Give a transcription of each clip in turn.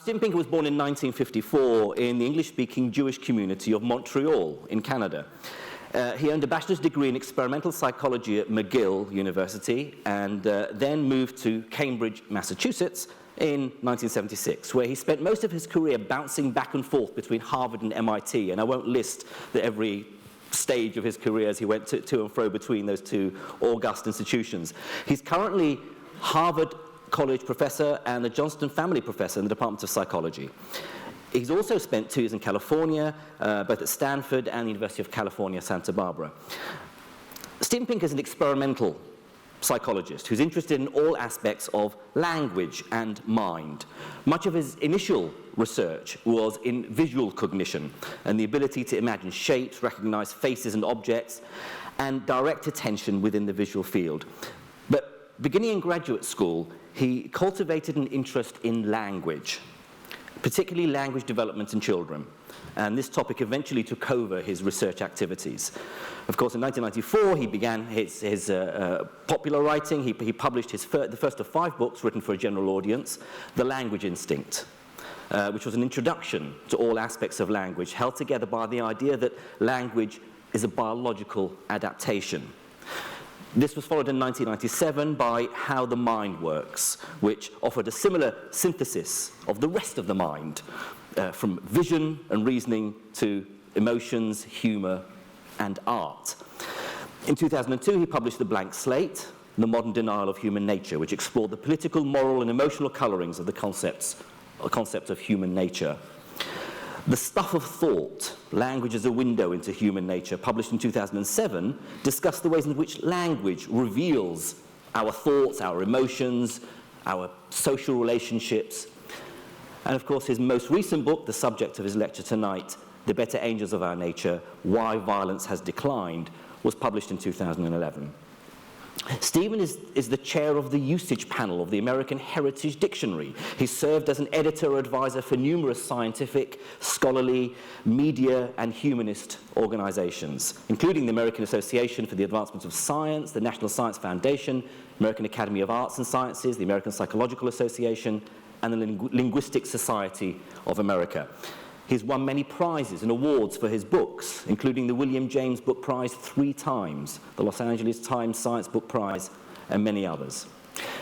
Steven Pinker was born in 1954 in the English-speaking Jewish community of Montreal in Canada. He earned a bachelor's degree in experimental psychology at McGill University and then moved to Cambridge, Massachusetts in 1976, where he spent most of his career bouncing back and forth between Harvard and MIT, and I won't list every stage of his career as he went to and fro between those two august institutions. He's currently Harvard College professor and the Johnston Family Professor in the Department of Psychology. He's also spent 2 years in California, both at Stanford and the University of California, Santa Barbara. Steven Pinker is an experimental psychologist who's interested in all aspects of language and mind. Much of his initial research was in visual cognition and the ability to imagine shapes, recognize faces and objects, and direct attention within the visual field. But beginning in graduate school, he cultivated an interest in language, particularly language development in children. And this topic eventually took over his research activities. Of course, in 1994, he began his popular writing. He published the first of 5 books written for a general audience, The Language Instinct, which was an introduction to all aspects of language, held together by the idea that language is a biological adaptation. This was followed in 1997 by How the Mind Works, which offered a similar synthesis of the rest of the mind, from vision and reasoning to emotions, humor, and art. In 2002, he published The Blank Slate, The Modern Denial of Human Nature, which explored the political, moral, and emotional colorings of the concept of human nature. The Stuff of Thought, Language as a Window into Human Nature, published in 2007, discussed the ways in which language reveals our thoughts, our emotions, our social relationships. And of course, his most recent book, the subject of his lecture tonight, The Better Angels of Our Nature, Why Violence Has Declined, was published in 2011. Stephen is the chair of the usage panel of the American Heritage Dictionary. He served as an editor or advisor for numerous scientific, scholarly, media, and humanist organizations, including the American Association for the Advancement of Science, the National Science Foundation, American Academy of Arts and Sciences, the American Psychological Association, and the Linguistic Society of America. He's won many prizes and awards for his books, including the William James Book Prize 3 times, the Los Angeles Times Science Book Prize, and many others.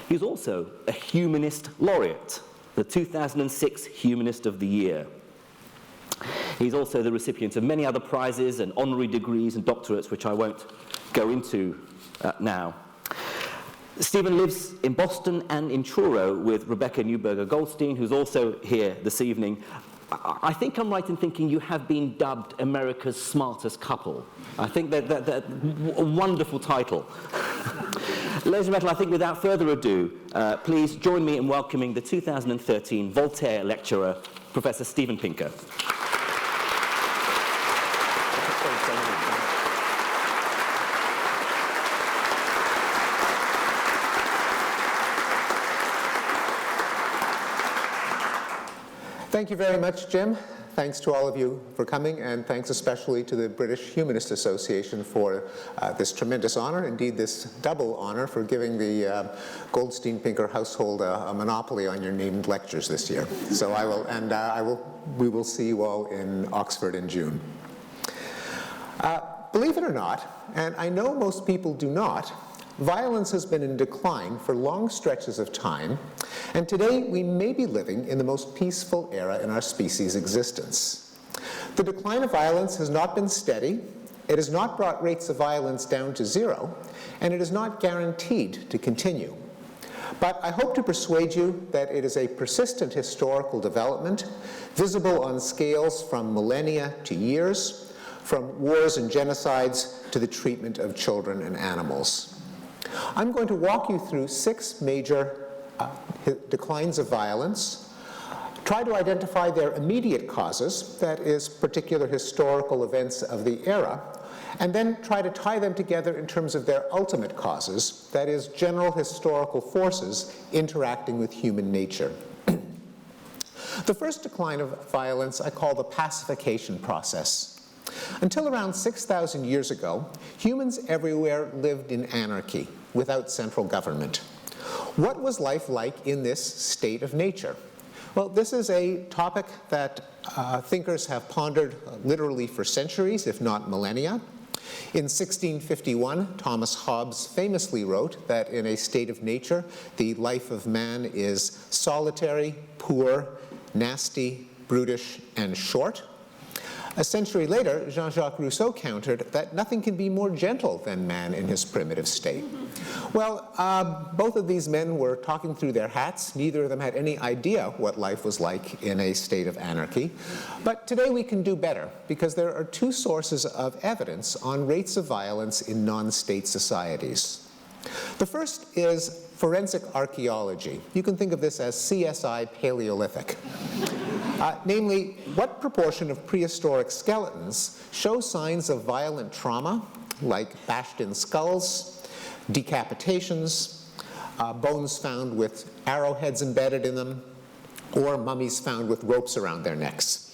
He's also a Humanist laureate, the 2006 Humanist of the Year. He's also the recipient of many other prizes and honorary degrees and doctorates, which I won't go into now. Stephen lives in Boston and in Truro with Rebecca Neuberger-Goldstein, who's also here this evening. I think I'm right in thinking you have been dubbed America's smartest couple. I think that's a wonderful title. Ladies and gentlemen, I think without further ado, please join me in welcoming the 2013 Voltaire lecturer, Professor Steven Pinker. Thank you very much, Jim. Thanks to all of you for coming, and thanks especially to the British Humanist Association for this tremendous honor, indeed this double honor for giving the Goldstein-Pinker household a monopoly on your named lectures this year. So we will see you all in Oxford in June. Believe it or not, and I know most people do not, violence has been in decline for long stretches of time, and today we may be living in the most peaceful era in our species' existence. The decline of violence has not been steady, it has not brought rates of violence down to 0, and it is not guaranteed to continue. But I hope to persuade you that it is a persistent historical development, visible on scales from millennia to years, from wars and genocides to the treatment of children and animals. I'm going to walk you through 6 major declines of violence, try to identify their immediate causes, that is, particular historical events of the era, and then try to tie them together in terms of their ultimate causes, that is, general historical forces interacting with human nature. The first decline of violence I call the pacification process. Until around 6,000 years ago, humans everywhere lived in anarchy, without central government. What was life like in this state of nature? Well, this is a topic that thinkers have pondered literally for centuries, if not millennia. In 1651, Thomas Hobbes famously wrote that in a state of nature, the life of man is solitary, poor, nasty, brutish, and short. A century later, Jean-Jacques Rousseau countered that nothing can be more gentle than man in his primitive state. Well, both of these men were talking through their hats. Neither of them had any idea what life was like in a state of anarchy. But today we can do better, because there are two sources of evidence on rates of violence in non-state societies. The first is forensic archaeology. You can think of this as CSI Paleolithic. Namely, what proportion of prehistoric skeletons show signs of violent trauma, like bashed-in skulls, decapitations, bones found with arrowheads embedded in them, or mummies found with ropes around their necks.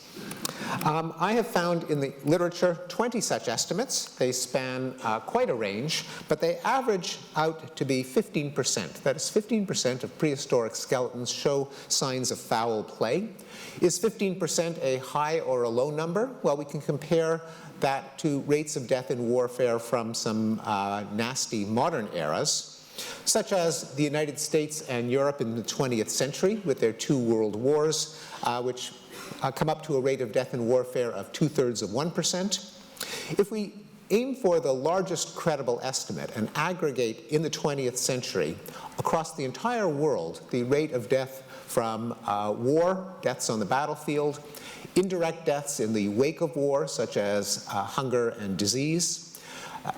I have found in the literature 20 such estimates. They span quite a range, but they average out to be 15%. That is, 15% of prehistoric skeletons show signs of foul play. Is 15% a high or a low number? Well, we can compare that to rates of death in warfare from some nasty modern eras, such as the United States and Europe in the 20th century with their 2 world wars, which come up to a rate of death in warfare of 2/3 of 1%. If we aim for the largest credible estimate and aggregate in the 20th century across the entire world the rate of death from war, deaths on the battlefield, indirect deaths in the wake of war, such as hunger and disease,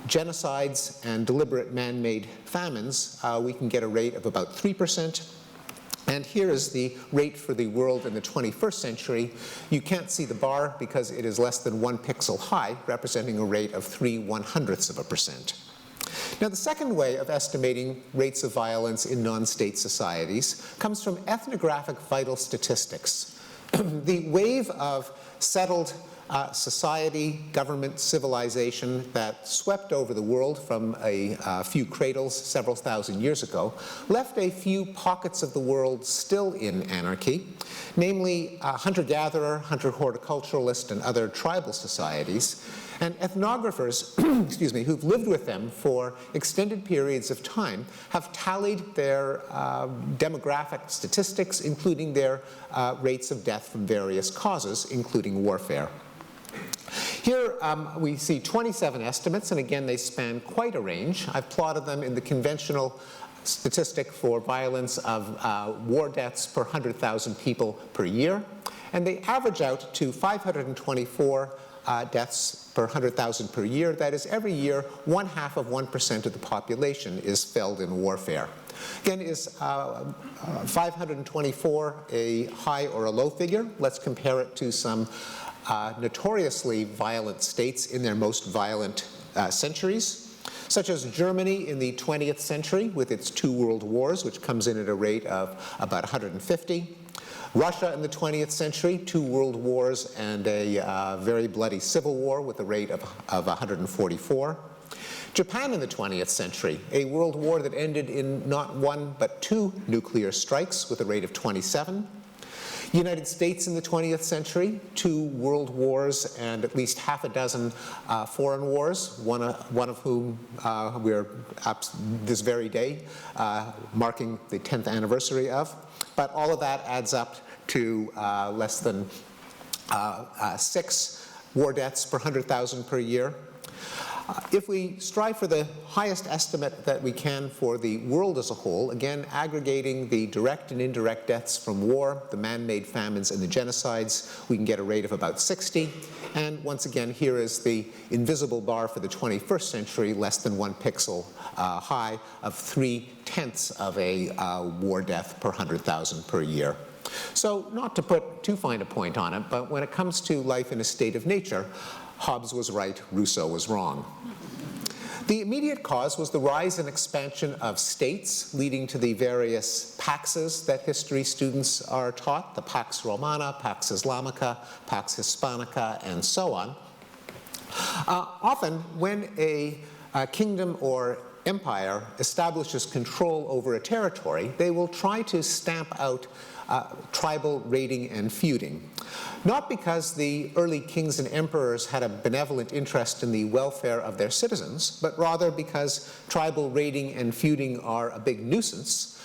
genocides and deliberate man-made famines, we can get a rate of about 3%. And here is the rate for the world in the 21st century. You can't see the bar because it is less than 1 pixel high, representing a rate of 0.03%. Now, the second way of estimating rates of violence in non-state societies comes from ethnographic vital statistics. The wave of settled society, government, civilization that swept over the world from a few cradles several thousand years ago left a few pockets of the world still in anarchy, namely hunter-gatherer, hunter-horticulturalist, and other tribal societies. And ethnographers, excuse me, who've lived with them for extended periods of time have tallied their demographic statistics, including their rates of death from various causes, including warfare. Here we see 27 estimates, and again they span quite a range. I've plotted them in the conventional statistic for violence of war deaths per 100,000 people per year, and they average out to 524 deaths per 100,000 per year. That is, every year 1/2 of 1% of the population is felled in warfare. Again, is 524 a high or a low figure? Let's compare it to some notoriously violent states in their most violent centuries, such as Germany in the 20th century with its 2 world wars, which comes in at a rate of about 150. Russia in the 20th century, 2 world wars and a very bloody civil war with a rate of 144. Japan in the 20th century, a world war that ended in not 1 but 2 nuclear strikes with a rate of 27. United States in the 20th century, 2 world wars and at least half a dozen foreign wars, one of whom we're this very day marking the 10th anniversary of. But all of that adds up to less than 6 war deaths per 100,000 per year. If we strive for the highest estimate that we can for the world as a whole, again aggregating the direct and indirect deaths from war, the man-made famines, and the genocides, we can get a rate of about 60. And once again, here is the invisible bar for the 21st century, less than 1 pixel high, of 3/10 of a war death per 100,000 per year. So not to put too fine a point on it, but when it comes to life in a state of nature, Hobbes was right, Rousseau was wrong. The immediate cause was the rise and expansion of states, leading to the various paxes that history students are taught, the Pax Romana, Pax Islamica, Pax Hispanica, and so on. Often, when a kingdom or empire establishes control over a territory, they will try to stamp out tribal raiding and feuding. Not because the early kings and emperors had a benevolent interest in the welfare of their citizens, but rather because tribal raiding and feuding are a big nuisance,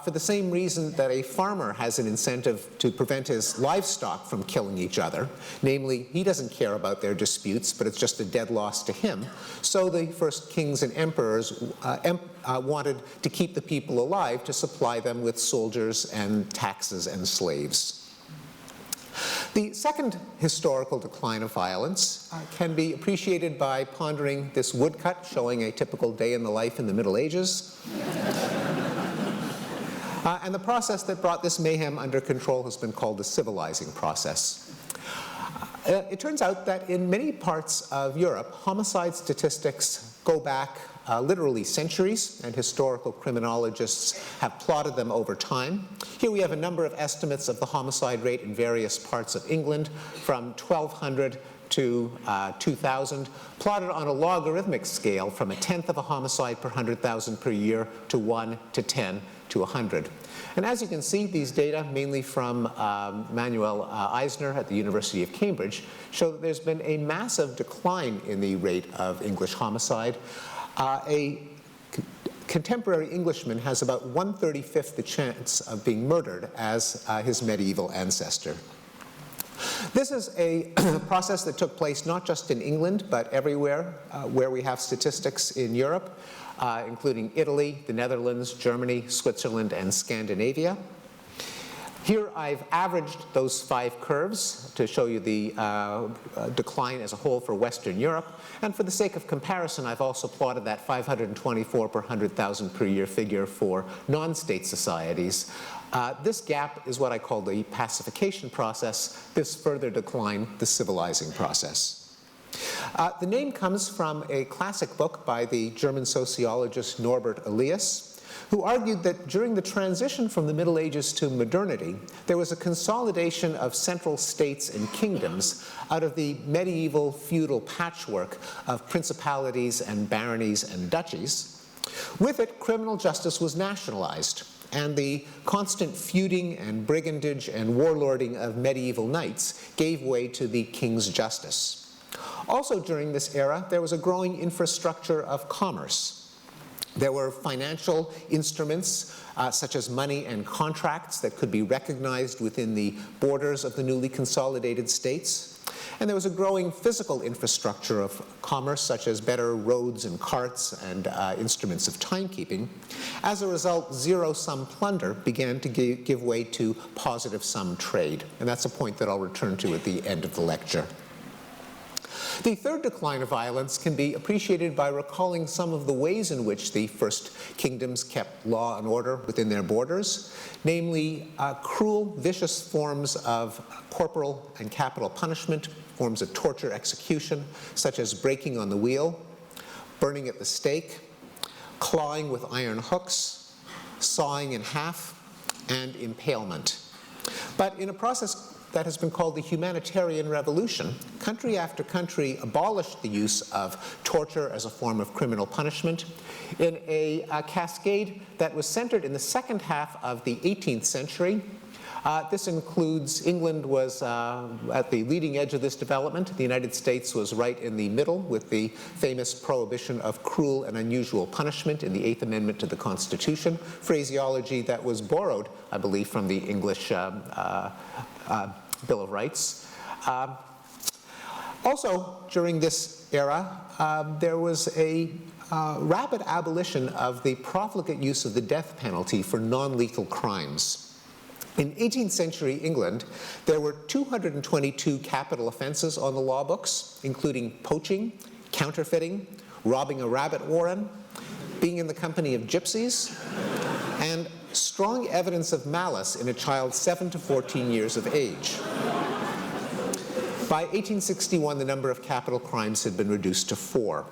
for the same reason that a farmer has an incentive to prevent his livestock from killing each other. Namely, he doesn't care about their disputes, but it's just a dead loss to him. So the first kings and emperors wanted to keep the people alive to supply them with soldiers and taxes and slaves. The second historical decline of violence can be appreciated by pondering this woodcut showing a typical day in the life in the Middle Ages. And the process that brought this mayhem under control has been called the civilizing process. It turns out that in many parts of Europe, homicide statistics go back literally centuries, and historical criminologists have plotted them over time. Here we have a number of estimates of the homicide rate in various parts of England, from 1200 to 2000, plotted on a logarithmic scale from 1/10 of a homicide per 100,000 per year to 1 to 10 to 100. And as you can see, these data, mainly from Manuel Eisner at the University of Cambridge, show that there's been a massive decline in the rate of English homicide. A contemporary Englishman has about 1/35 the chance of being murdered as his medieval ancestor. This is a process that took place not just in England, but everywhere where we have statistics in Europe, including Italy, the Netherlands, Germany, Switzerland, and Scandinavia. Here I've averaged those 5 curves to show you the decline as a whole for Western Europe. And for the sake of comparison, I've also plotted that 524 per 100,000 per year figure for non-state societies. This gap is what I call the pacification process. This further decline, the civilizing process. The name comes from a classic book by the German sociologist Norbert Elias, who argued that during the transition from the Middle Ages to modernity, there was a consolidation of central states and kingdoms out of the medieval feudal patchwork of principalities and baronies and duchies. With it, criminal justice was nationalized, and the constant feuding and brigandage and warlording of medieval knights gave way to the king's justice. Also during this era, there was a growing infrastructure of commerce. There were financial instruments such as money and contracts that could be recognized within the borders of the newly consolidated states. And there was a growing physical infrastructure of commerce, such as better roads and carts and instruments of timekeeping. As a result, zero-sum plunder began to give way to positive-sum trade. And that's a point that I'll return to at the end of the lecture. The third decline of violence can be appreciated by recalling some of the ways in which the first kingdoms kept law and order within their borders, namely cruel, vicious forms of corporal and capital punishment, forms of torture execution, such as breaking on the wheel, burning at the stake, clawing with iron hooks, sawing in half, and impalement. But in a process that has been called the humanitarian revolution, country after country abolished the use of torture as a form of criminal punishment in a cascade that was centered in the second half of the 18th century. This includes, England was at the leading edge of this development. The United States was right in the middle with the famous prohibition of cruel and unusual punishment in the 8th Amendment to the Constitution, phraseology that was borrowed, I believe, from the English Bill of Rights. Also, during this era, there was a rapid abolition of the profligate use of the death penalty for non-lethal crimes. In 18th century England, there were 222 capital offenses on the law books, including poaching, counterfeiting, robbing a rabbit warren, being in the company of gypsies, and strong evidence of malice in a child 7 to 14 years of age. By 1861, the number of capital crimes had been reduced to 4.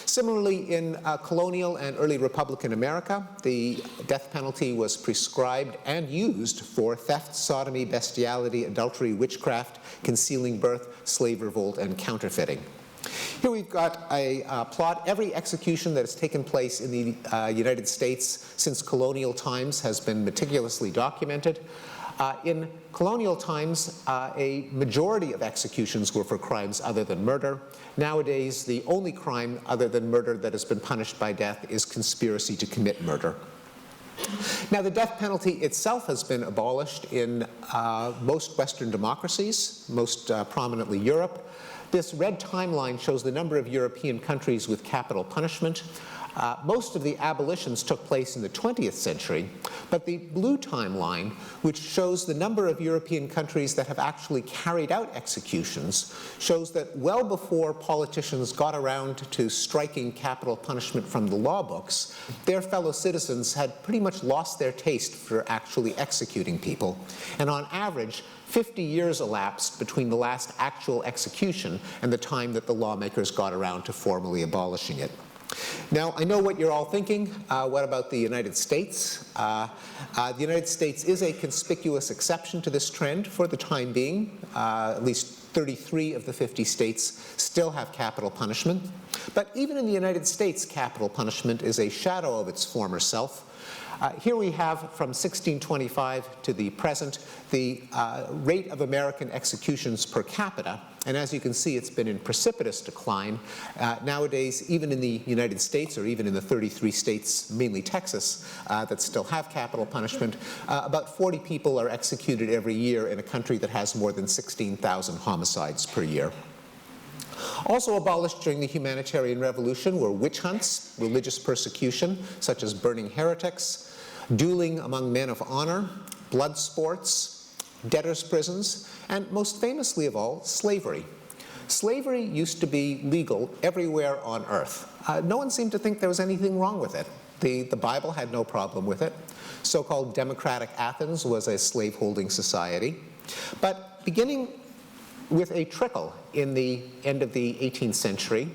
Similarly, in colonial and early Republican America, the death penalty was prescribed and used for theft, sodomy, bestiality, adultery, witchcraft, concealing birth, slave revolt, and counterfeiting. Here we've got a plot. Every execution that has taken place in the United States since colonial times has been meticulously documented. In colonial times, a majority of executions were for crimes other than murder. Nowadays, the only crime other than murder that has been punished by death is conspiracy to commit murder. Now, the death penalty itself has been abolished in most Western democracies, most prominently Europe. This red timeline shows the number of European countries with capital punishment. Most of the abolitions took place in the 20th century, but the blue timeline, which shows the number of European countries that have actually carried out executions, shows that well before politicians got around to striking capital punishment from the law books, their fellow citizens had pretty much lost their taste for actually executing people. And on average, 50 years elapsed between the last actual execution and the time that the lawmakers got around to formally abolishing it. Now, I know what you're all thinking. What about the United States? The United States is a conspicuous exception to this trend for the time being. At least 33 of the 50 states still have capital punishment. But even in the United States, capital punishment is a shadow of its former self. Here we have, from 1625 to the present, the rate of American executions per capita. And as you can see, it's been in precipitous decline. Nowadays, even in the United States, or even in the 33 states, mainly Texas, that still have capital punishment, about 40 people are executed every year in a country that has more than 16,000 homicides per year. Also abolished during the Humanitarian Revolution were witch hunts, religious persecution, such as burning heretics, dueling among men of honor, blood sports, debtors' prisons, and most famously of all, slavery. Slavery used to be legal everywhere on earth. No one seemed to think there was anything wrong with it. The Bible had no problem with it. So-called democratic Athens was a slaveholding society. But beginning with a trickle in the end of the 18th century,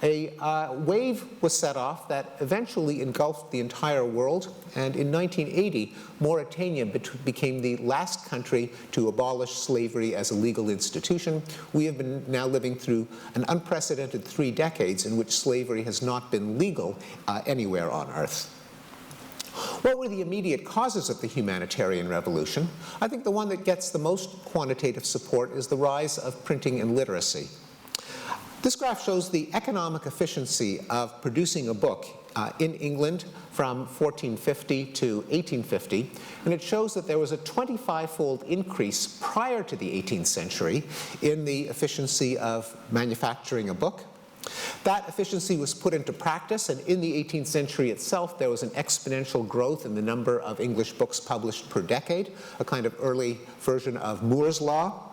a wave was set off that eventually engulfed the entire world, and in 1980, Mauritania became the last country to abolish slavery as a legal institution. We have been now living through an unprecedented 3 decades in which slavery has not been legal anywhere on earth. What were the immediate causes of the Humanitarian Revolution? I think the one that gets the most quantitative support is the rise of printing and literacy. This graph shows the economic efficiency of producing a book in England from 1450 to 1850, and it shows that there was a 25-fold increase prior to the 18th century in the efficiency of manufacturing a book. That efficiency was put into practice, and in the 18th century itself, there was an exponential growth in the number of English books published per decade, a kind of early version of Moore's Law.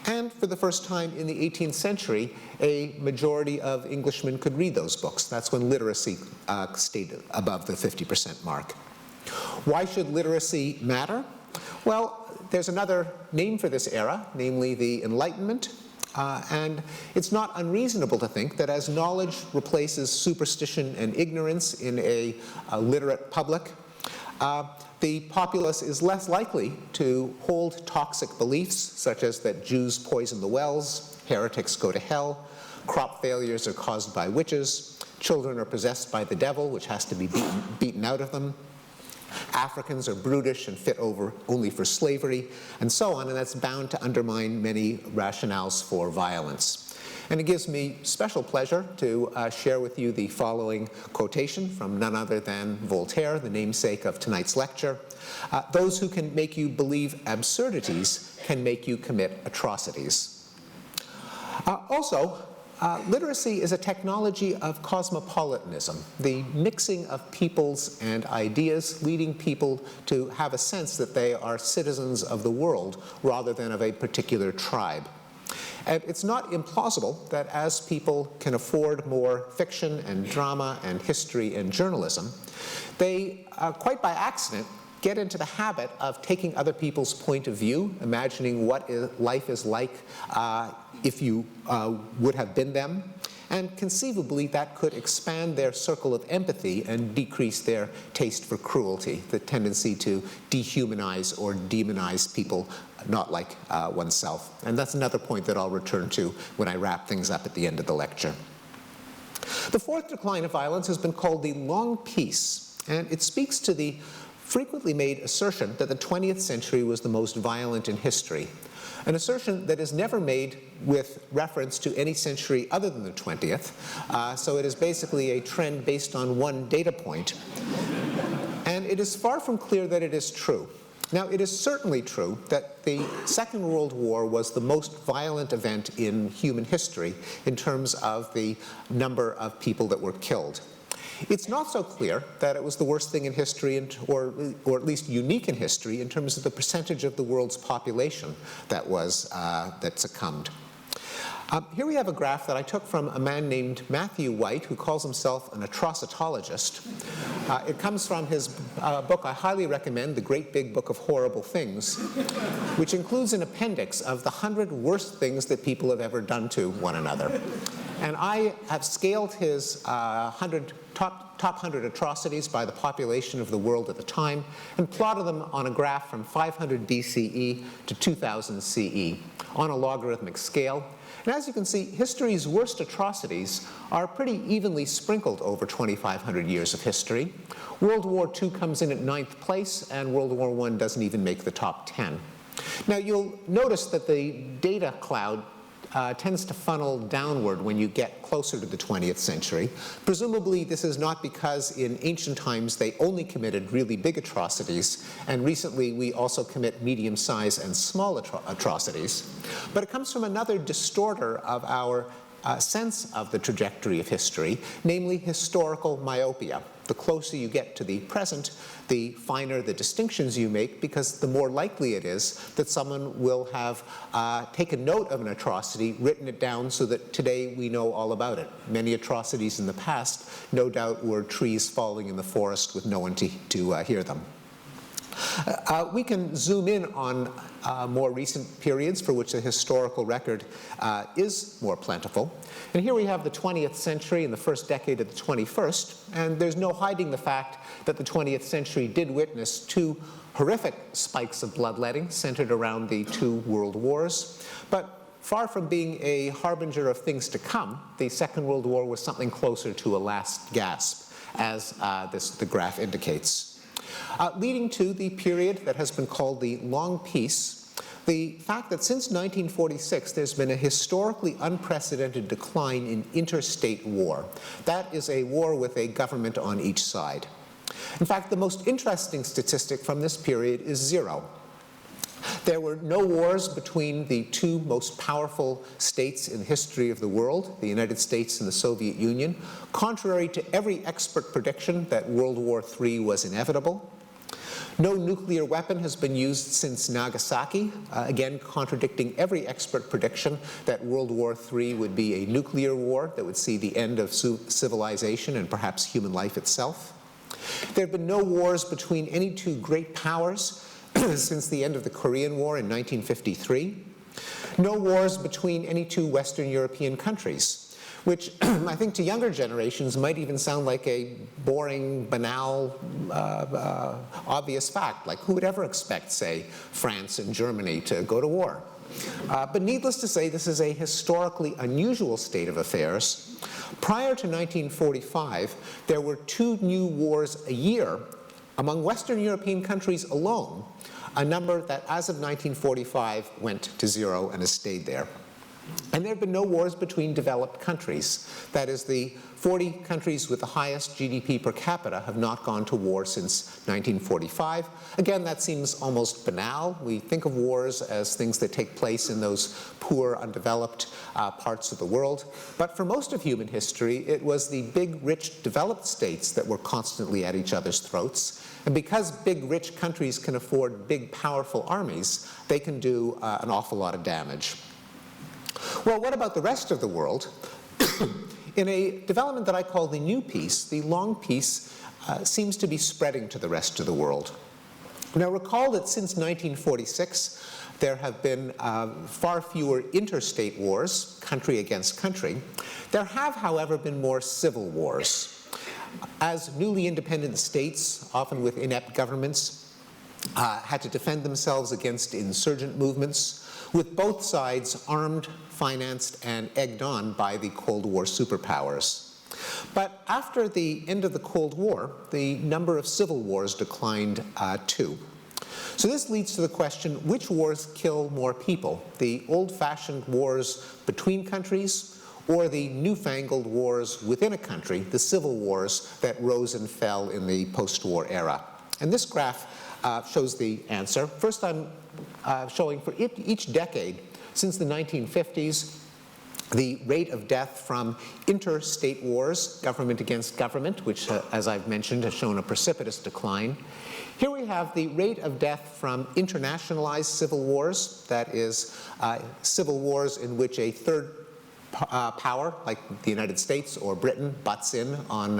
And for the first time in the 18th century, a majority of Englishmen could read those books. That's when literacy stayed above the 50% mark. Why should literacy matter? Well, there's another name for this era, namely the Enlightenment. And it's not unreasonable to think that as knowledge replaces superstition and ignorance in a literate public, the populace is less likely to hold toxic beliefs, such as that Jews poison the wells, heretics go to hell, crop failures are caused by witches, children are possessed by the devil, which has to be beaten out of them, Africans are brutish and fit over only for slavery, and so on, and that's bound to undermine many rationales for violence. And it gives me special pleasure to share with you the following quotation from none other than Voltaire, the namesake of tonight's lecture. Those who can make you believe absurdities can make you commit atrocities. Literacy is a technology of cosmopolitanism, the mixing of peoples and ideas, leading people to have a sense that they are citizens of the world rather than of a particular tribe. And it's not implausible that as people can afford more fiction and drama and history and journalism, they, quite by accident, get into the habit of taking other people's point of view, imagining what life is like if you would have been them, and conceivably that could expand their circle of empathy and decrease their taste for cruelty, the tendency to dehumanize or demonize people not like oneself. And that's another point that I'll return to when I wrap things up at the end of the lecture. The fourth decline of violence has been called the long peace, and it speaks to the frequently made assertion that the 20th century was the most violent in history, an assertion that is never made with reference to any century other than the 20th, so it is basically a trend based on one data point, and it is far from clear that it is true. Now, it is certainly true that the Second World War was the most violent event in human history in terms of the number of people that were killed. It's not so clear that it was the worst thing in history, or at least unique in history, in terms of the percentage of the world's population that succumbed. Here we have a graph that I took from a man named Matthew White, who calls himself an atrocitologist. It comes from his book I highly recommend, The Great Big Book of Horrible Things, which includes an appendix of the 100 worst things that people have ever done to one another. And I have scaled his top 100 atrocities by the population of the world at the time and plotted them on a graph from 500 BCE to 2000 CE on a logarithmic scale. And as you can see, history's worst atrocities are pretty evenly sprinkled over 2,500 years of history. World War II comes in at 9th place, and World War I doesn't even make the top 10. Now, you'll notice that the data cloud tends to funnel downward when you get closer to the 20th century. Presumably, this is not because in ancient times they only committed really big atrocities, and recently we also commit medium-sized and small atrocities. But it comes from another distorter of our sense of the trajectory of history, namely historical myopia. The closer you get to the present, the finer the distinctions you make, because the more likely it is that someone will have taken note of an atrocity, written it down so that today we know all about it. Many atrocities in the past, no doubt, were trees falling in the forest with no one to hear them. We can zoom in on more recent periods for which the historical record is more plentiful. And here we have the 20th century and the first decade of the 21st, and there's no hiding the fact that the 20th century did witness two horrific spikes of bloodletting centered around the two world wars. But far from being a harbinger of things to come, the Second World War was something closer to a last gasp, as the graph indicates. Leading to the period that has been called the Long Peace, the fact that since 1946 there's been a historically unprecedented decline in interstate war. That is a war with a government on each side. In fact, the most interesting statistic from this period is 0. There were no wars between the two most powerful states in the history of the world, the United States and the Soviet Union, contrary to every expert prediction that World War III was inevitable. No nuclear weapon has been used since Nagasaki, again contradicting every expert prediction that World War III would be a nuclear war that would see the end of civilization and perhaps human life itself. There have been no wars between any two great powers since the end of the Korean War in 1953. No wars between any two Western European countries, which I think to younger generations might even sound like a boring, banal, obvious fact. Like, who would ever expect, say, France and Germany to go to war? But needless to say, this is a historically unusual state of affairs. Prior to 1945, there were 2 new wars a year among Western European countries alone, a number that as of 1945 went to 0 and has stayed there. And there have been no wars between developed countries. That is, the 40 countries with the highest GDP per capita have not gone to war since 1945. Again, that seems almost banal. We think of wars as things that take place in those poor, undeveloped parts of the world. But for most of human history, it was the big, rich, developed states that were constantly at each other's throats. And because big, rich countries can afford big, powerful armies, they can do an awful lot of damage. Well, what about the rest of the world? In a development that I call the New Peace, the Long Peace seems to be spreading to the rest of the world. Now, recall that since 1946, there have been far fewer interstate wars, country against country. There have, however, been more civil wars. As newly independent states, often with inept governments, had to defend themselves against insurgent movements, with both sides armed, financed, and egged on by the Cold War superpowers. But after the end of the Cold War, the number of civil wars declined too. So this leads to the question, which wars kill more people? The old-fashioned wars between countries, or the newfangled wars within a country, the civil wars that rose and fell in the post-war era? And this graph shows the answer. First, I'm showing for each decade since the 1950s, the rate of death from interstate wars, government against government, which, as I've mentioned, has shown a precipitous decline. Here we have the rate of death from internationalized civil wars, that is, civil wars in which a third power, like the United States or Britain, butts in on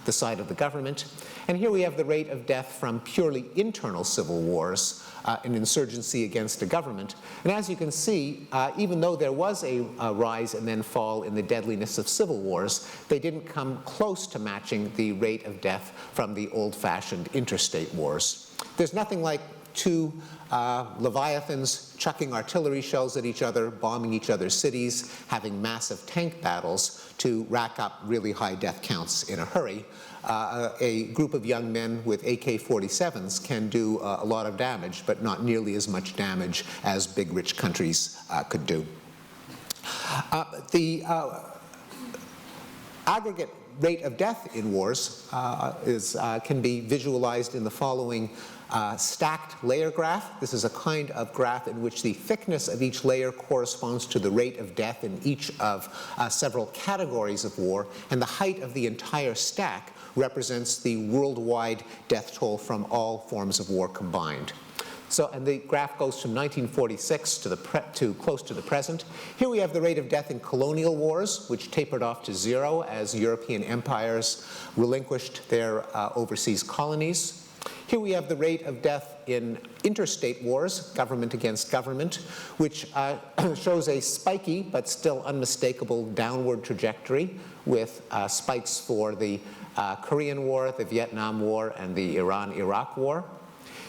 the side of the government. And here we have the rate of death from purely internal civil wars, an insurgency against a government. And as you can see, even though there was a rise and then fall in the deadliness of civil wars, they didn't come close to matching the rate of death from the old-fashioned interstate wars. There's nothing like two leviathans chucking artillery shells at each other, bombing each other's cities, having massive tank battles to rack up really high death counts in a hurry. A group of young men with AK-47s can do a lot of damage, but not nearly as much damage as big rich countries could do. The aggregate rate of death in wars can be visualized in the following stacked layer graph. This is a kind of graph in which the thickness of each layer corresponds to the rate of death in each of several categories of war, and the height of the entire stack represents the worldwide death toll from all forms of war combined. So, and the graph goes from 1946 to close to the present. Here we have the rate of death in colonial wars, which tapered off to zero as European empires relinquished their overseas colonies. Here we have the rate of death in interstate wars, government against government, which shows a spiky but still unmistakable downward trajectory with spikes for the Korean War, the Vietnam War, and the Iran-Iraq War.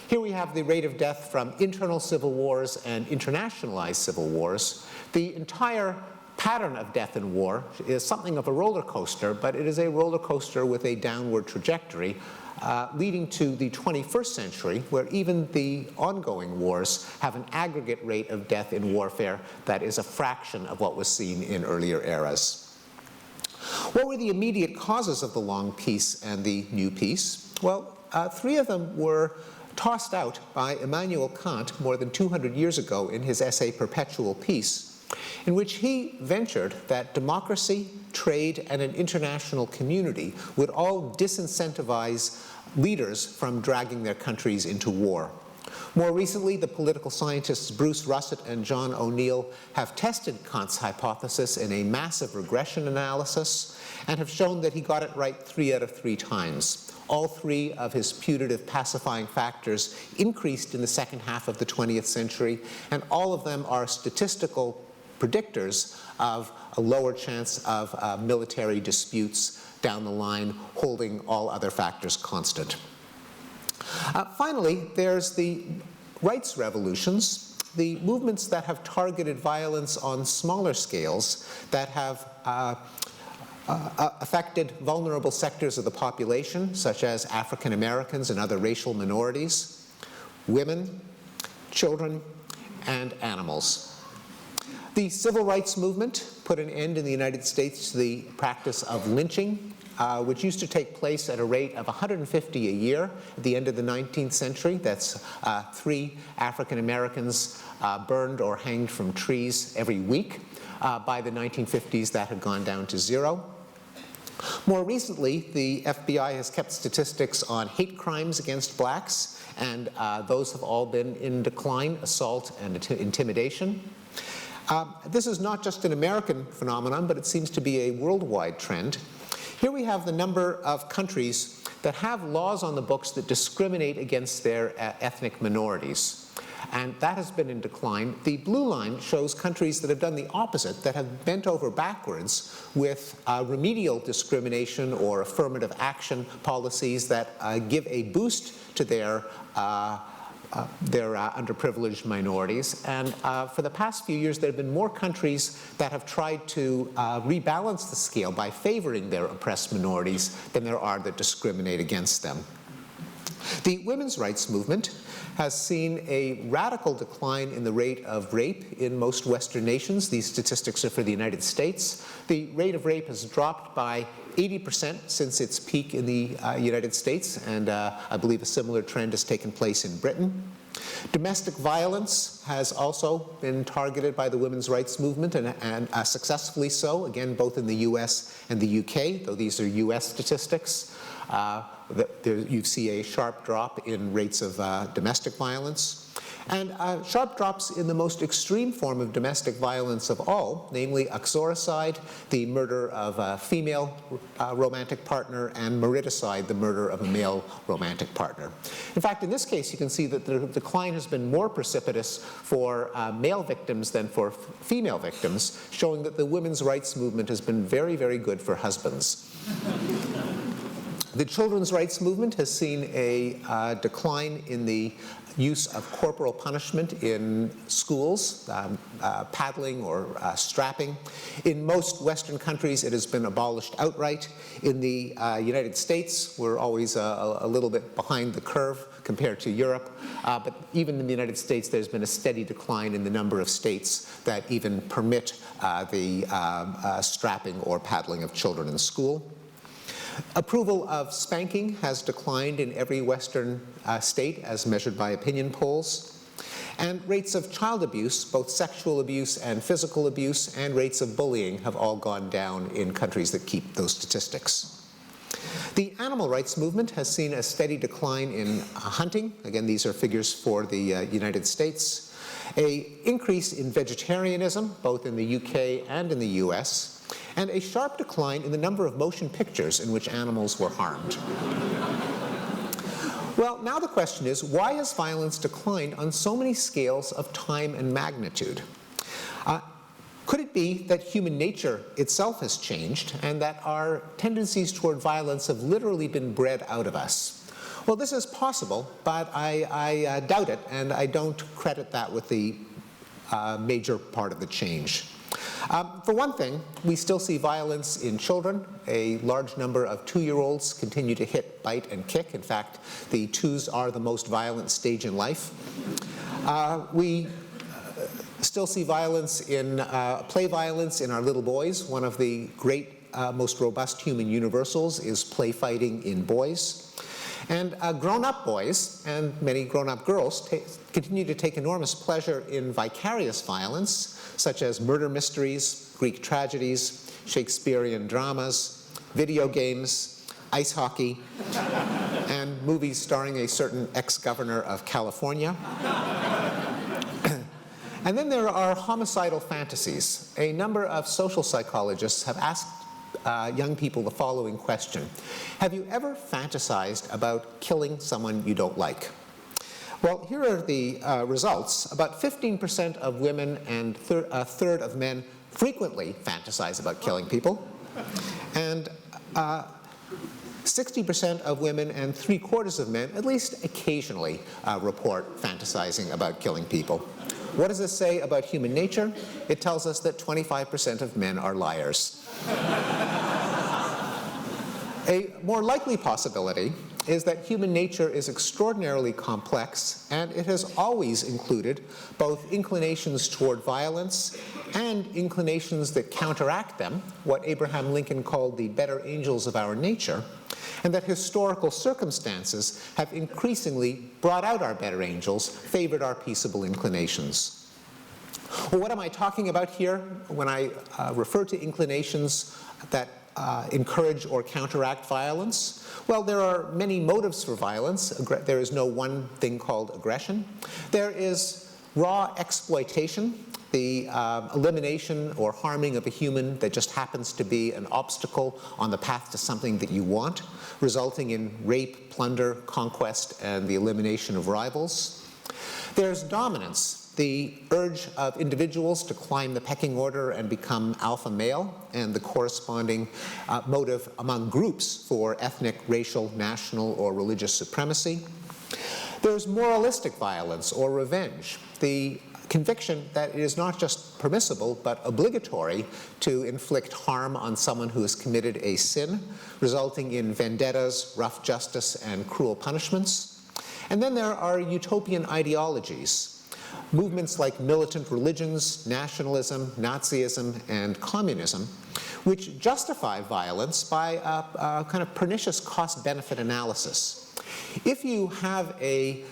Here we have the rate of death from internal civil wars and internationalized civil wars. The entire pattern of death in war is something of a roller coaster, but it is a roller coaster with a downward trajectory, leading to the 21st century, where even the ongoing wars have an aggregate rate of death in warfare that is a fraction of what was seen in earlier eras. What were the immediate causes of the long peace and the new peace? Well, three of them were tossed out by Immanuel Kant more than 200 years ago in his essay Perpetual Peace, in which he ventured that democracy, trade, and an international community would all disincentivize leaders from dragging their countries into war. More recently, the political scientists Bruce Russett and John O'Neill have tested Kant's hypothesis in a massive regression analysis and have shown that he got it right 3 out of 3 times. All 3 of his putative pacifying factors increased in the second half of the 20th century, and all of them are statistical predictors of a lower chance of military disputes down the line, holding all other factors constant. Finally, there's the rights revolutions, the movements that have targeted violence on smaller scales, that have affected vulnerable sectors of the population, such as African Americans and other racial minorities, women, children, and animals. The civil rights movement put an end in the United States to the practice of lynching, which used to take place at a rate of 150 a year at the end of the 19th century. That's 3 African Americans burned or hanged from trees every week. By the 1950s, that had gone down to 0. More recently, the FBI has kept statistics on hate crimes against blacks, and those have all been in decline: assault and intimidation. This is not just an American phenomenon, but it seems to be a worldwide trend. Here we have the number of countries that have laws on the books that discriminate against their ethnic minorities. And that has been in decline. The blue line shows countries that have done the opposite, that have bent over backwards with remedial discrimination or affirmative action policies that give a boost to their they're underprivileged minorities. And for the past few years, there have been more countries that have tried to rebalance the scale by favoring their oppressed minorities than there are that discriminate against them. The women's rights movement has seen a radical decline in the rate of rape in most Western nations. These statistics are for the United States. The rate of rape has dropped by 80% since its peak in the United States, and I believe a similar trend has taken place in Britain. Domestic violence has also been targeted by the women's rights movement, and successfully so, again, both in the US and the UK, though these are US statistics. You see a sharp drop in rates of domestic violence, and sharp drops in the most extreme form of domestic violence of all, namely uxoricide, the murder of a female romantic partner, and mariticide, the murder of a male romantic partner. In fact, in this case, you can see that the decline has been more precipitous for male victims than for female victims, showing that the women's rights movement has been very, very good for husbands. The children's rights movement has seen a decline in the use of corporal punishment in schools, paddling or strapping. In most Western countries, it has been abolished outright. In the United States, we're always a little bit behind the curve compared to Europe. But even in the United States, there's been a steady decline in the number of states that even permit the strapping or paddling of children in school. Approval of spanking has declined in every Western state as measured by opinion polls. And rates of child abuse, both sexual abuse and physical abuse, and rates of bullying have all gone down in countries that keep those statistics. The animal rights movement has seen a steady decline in hunting. Again, these are figures for the United States. An increase in vegetarianism, both in the UK and in the US. And a sharp decline in the number of motion pictures in which animals were harmed. Well, now the question is, why has violence declined on so many scales of time and magnitude? Could it be that human nature itself has changed and that our tendencies toward violence have literally been bred out of us? Well, this is possible, but I doubt it, and I don't credit that with the major part of the change. For one thing, we still see violence in children. A large number of 2-year-olds continue to hit, bite, and kick. In fact, the 2s are the most violent stage in life. We still see violence in play violence in our little boys. One of the great, most robust human universals is play fighting in boys. And grown-up boys and many grown-up girls continue to take enormous pleasure in vicarious violence, such as murder mysteries, Greek tragedies, Shakespearean dramas, video games, ice hockey, and movies starring a certain ex-governor of California. And then there are homicidal fantasies. A number of social psychologists have asked young people the following question: have you ever fantasized about killing someone you don't like? Well, here are the results. About 15% of women and a third of men frequently fantasize about killing people. And 60% of women and 3/4 of men, at least occasionally, report fantasizing about killing people. What does this say about human nature? It tells us that 25% of men are liars. A more likely possibility is that human nature is extraordinarily complex, and it has always included both inclinations toward violence and inclinations that counteract them, what Abraham Lincoln called the better angels of our nature, and that historical circumstances have increasingly brought out our better angels, favored our peaceable inclinations. Well, what am I talking about here when I refer to inclinations that encourage or counteract violence? Well, there are many motives for violence. There is no one thing called aggression. There is raw exploitation, the elimination or harming of a human that just happens to be an obstacle on the path to something that you want, resulting in rape, plunder, conquest, and the elimination of rivals. There's dominance, the urge of individuals to climb the pecking order and become alpha male, and the corresponding motive among groups for ethnic, racial, national, or religious supremacy. There's moralistic violence or revenge, the conviction that it is not just permissible but obligatory to inflict harm on someone who has committed a sin, resulting in vendettas, rough justice, and cruel punishments. And then there are utopian ideologies, movements like militant religions, nationalism, Nazism, and communism, which justify violence by a kind of pernicious cost-benefit analysis. If you have a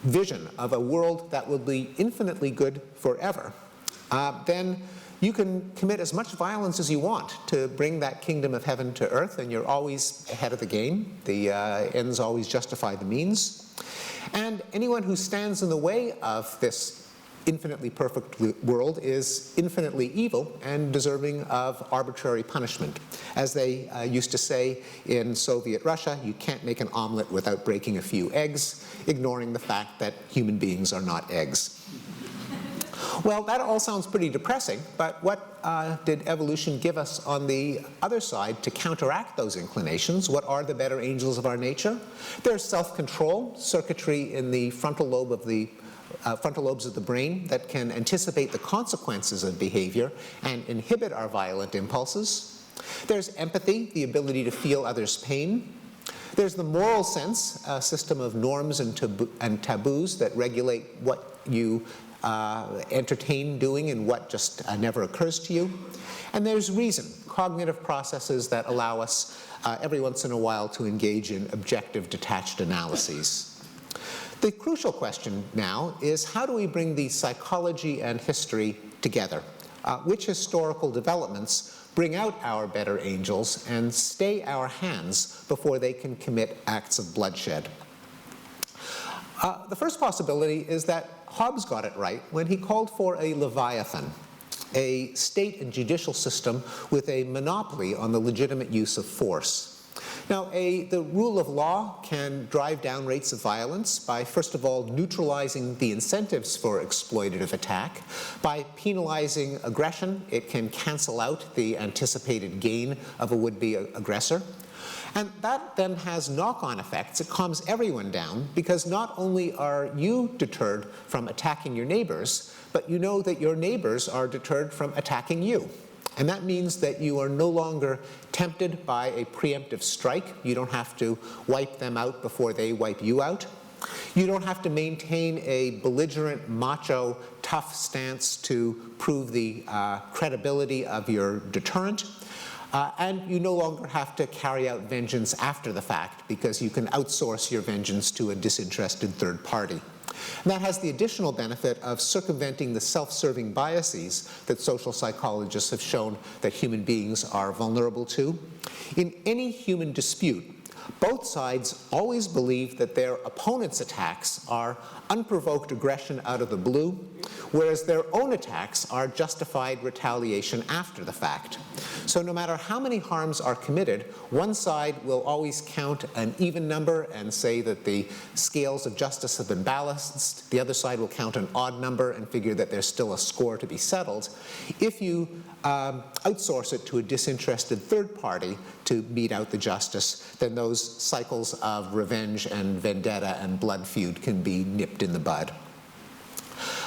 vision of a world that will be infinitely good forever, then you can commit as much violence as you want to bring that kingdom of heaven to earth, and you're always ahead of the game. The ends always justify the means. And anyone who stands in the way of this infinitely perfect world is infinitely evil and deserving of arbitrary punishment. As they used to say in Soviet Russia, you can't make an omelet without breaking a few eggs, ignoring the fact that human beings are not eggs. Well, that all sounds pretty depressing, but what did evolution give us on the other side to counteract those inclinations? What are the better angels of our nature? There's self-control, circuitry in the frontal lobes of the brain that can anticipate the consequences of behavior and inhibit our violent impulses. There's empathy, the ability to feel others' pain. There's the moral sense, a system of norms and taboos that regulate what you entertain doing and what just never occurs to you. And there's reason, cognitive processes that allow us every once in a while to engage in objective, detached analyses. The crucial question now is, how do we bring the psychology and history together? Which historical developments bring out our better angels and stay our hands before they can commit acts of bloodshed? The first possibility is that Hobbes got it right when he called for a Leviathan, a state and judicial system with a monopoly on the legitimate use of force. Now, the rule of law can drive down rates of violence by, first of all, neutralizing the incentives for exploitative attack. By penalizing aggression, it can cancel out the anticipated gain of a would-be aggressor. And that then has knock-on effects. It calms everyone down because not only are you deterred from attacking your neighbors, but you know that your neighbors are deterred from attacking you. And that means that you are no longer tempted by a preemptive strike. You don't have to wipe them out before they wipe you out. You don't have to maintain a belligerent, macho, tough stance to prove the credibility of your deterrent. And you no longer have to carry out vengeance after the fact because you can outsource your vengeance to a disinterested third party. And that has the additional benefit of circumventing the self-serving biases that social psychologists have shown that human beings are vulnerable to. In any human dispute, both sides always believe that their opponent's attacks are unprovoked aggression out of the blue, whereas their own attacks are justified retaliation after the fact. So no matter how many harms are committed, one side will always count an even number and say that the scales of justice have been balanced. The other side will count an odd number and figure that there's still a score to be settled. If you outsource it to a disinterested third party to mete out the justice, then those cycles of revenge and vendetta and blood feud can be nipped in the bud.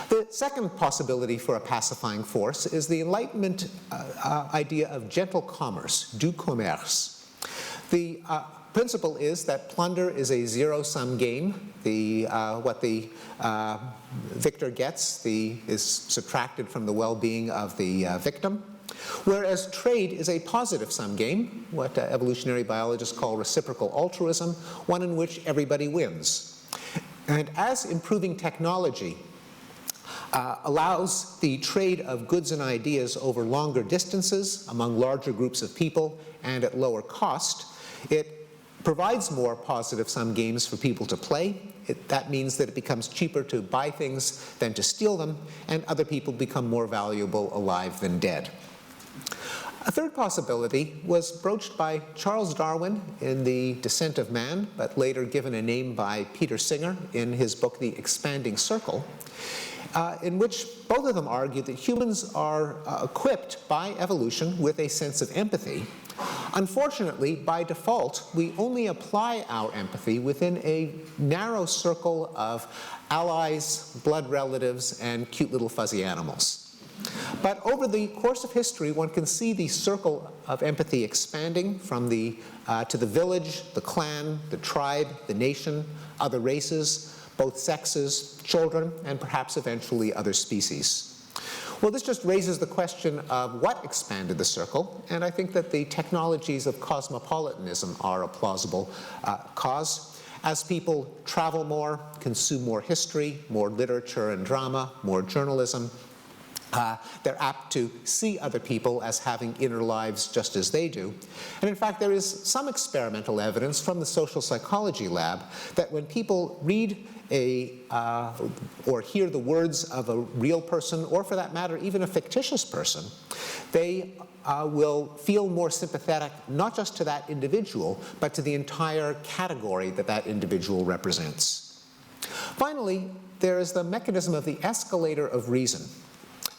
The second possibility for a pacifying force is the Enlightenment idea of gentle commerce, du commerce. The principle is that plunder is a zero-sum game. What the victor gets is subtracted from the well-being of the victim. Whereas trade is a positive-sum game, what evolutionary biologists call reciprocal altruism, one in which everybody wins. And as improving technology allows the trade of goods and ideas over longer distances among larger groups of people and at lower cost, it provides more positive-sum games for people to play. That means that it becomes cheaper to buy things than to steal them, and other people become more valuable alive than dead. A third possibility was broached by Charles Darwin in The Descent of Man, but later given a name by Peter Singer in his book The Expanding Circle, in which both of them argue that humans are equipped by evolution with a sense of empathy, Unfortunately, by default, we only apply our empathy within a narrow circle of allies, blood relatives, and cute little fuzzy animals. But over the course of history, one can see the circle of empathy expanding from to the village, the clan, the tribe, the nation, other races, both sexes, children, and perhaps eventually other species. Well, this just raises the question of what expanded the circle, and I think that the technologies of cosmopolitanism are a plausible cause. As people travel more, consume more history, more literature and drama, more journalism, they're apt to see other people as having inner lives just as they do. And in fact, there is some experimental evidence from the social psychology lab that when people read or hear the words of a real person, or for that matter, even a fictitious person, they will feel more sympathetic not just to that individual, but to the entire category that that individual represents. Finally, there is the mechanism of the escalator of reason.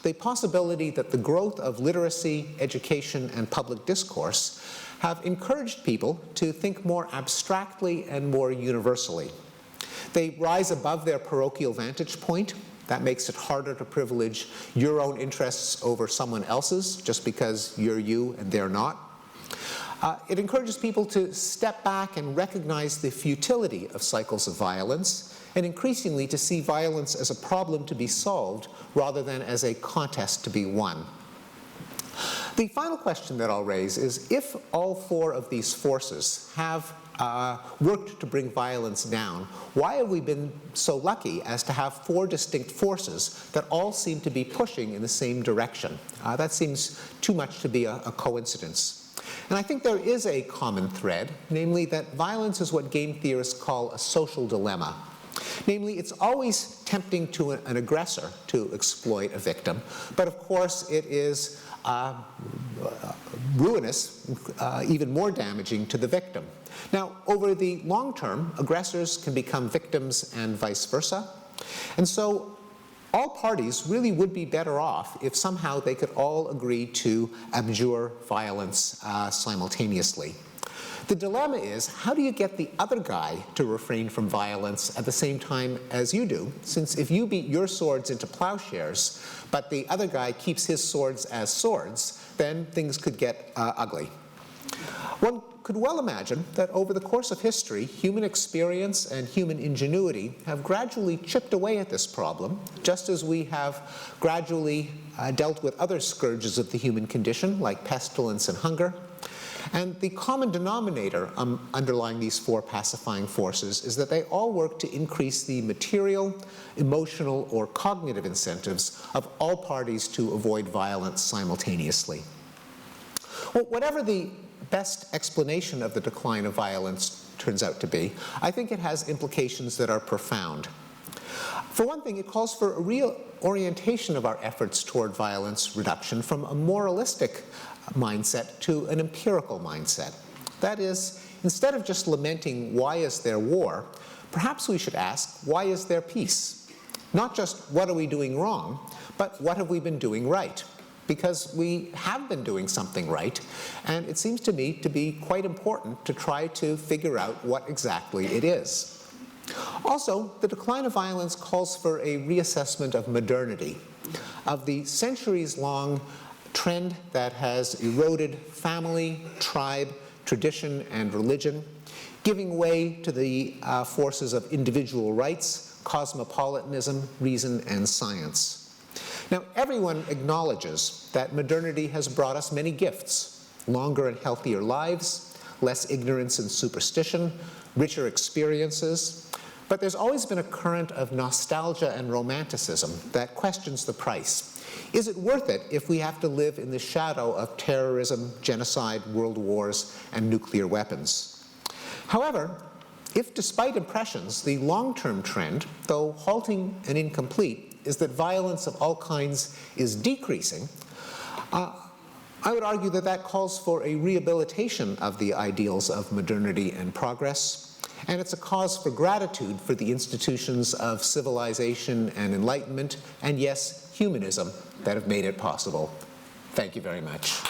The possibility that the growth of literacy, education, and public discourse have encouraged people to think more abstractly and more universally. They rise above their parochial vantage point. That makes it harder to privilege your own interests over someone else's just because you're you and they're not. It encourages people to step back and recognize the futility of cycles of violence, and increasingly to see violence as a problem to be solved rather than as a contest to be won. The final question that I'll raise is, if all four of these forces have worked to bring violence down, why have we been so lucky as to have four distinct forces that all seem to be pushing in the same direction? That seems too much to be a coincidence. And I think there is a common thread, namely that violence is what game theorists call a social dilemma. Namely, it's always tempting to an aggressor to exploit a victim, but of course it is ruinous, even more damaging to the victim. Now, over the long term, aggressors can become victims and vice versa, and so all parties really would be better off if somehow they could all agree to abjure violence simultaneously. The dilemma is, how do you get the other guy to refrain from violence at the same time as you do? Since if you beat your swords into plowshares, but the other guy keeps his swords as swords, then things could get ugly. One could well imagine that over the course of history, human experience and human ingenuity have gradually chipped away at this problem, just as we have gradually dealt with other scourges of the human condition, like pestilence and hunger. And the common denominator underlying these four pacifying forces is that they all work to increase the material, emotional, or cognitive incentives of all parties to avoid violence simultaneously. Well, whatever the best explanation of the decline of violence turns out to be, I think it has implications that are profound. For one thing, it calls for a reorientation of our efforts toward violence reduction from a moralistic mindset to an empirical mindset. That is, instead of just lamenting why is there war, perhaps we should ask, why is there peace? Not just what are we doing wrong, but what have we been doing right? Because we have been doing something right, and it seems to me to be quite important to try to figure out what exactly it is. Also, the decline of violence calls for a reassessment of modernity, of the centuries-long trend that has eroded family, tribe, tradition, and religion, giving way to the forces of individual rights, cosmopolitanism, reason, and science. Now, everyone acknowledges that modernity has brought us many gifts: longer and healthier lives, less ignorance and superstition, richer experiences. But there's always been a current of nostalgia and romanticism that questions the price. Is it worth it if we have to live in the shadow of terrorism, genocide, world wars, and nuclear weapons? However, if despite impressions, the long-term trend, though halting and incomplete, is that violence of all kinds is decreasing, I would argue that that calls for a rehabilitation of the ideals of modernity and progress, and it's a cause for gratitude for the institutions of civilization and enlightenment, and yes, humanism, that have made it possible. Thank you very much.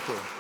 you.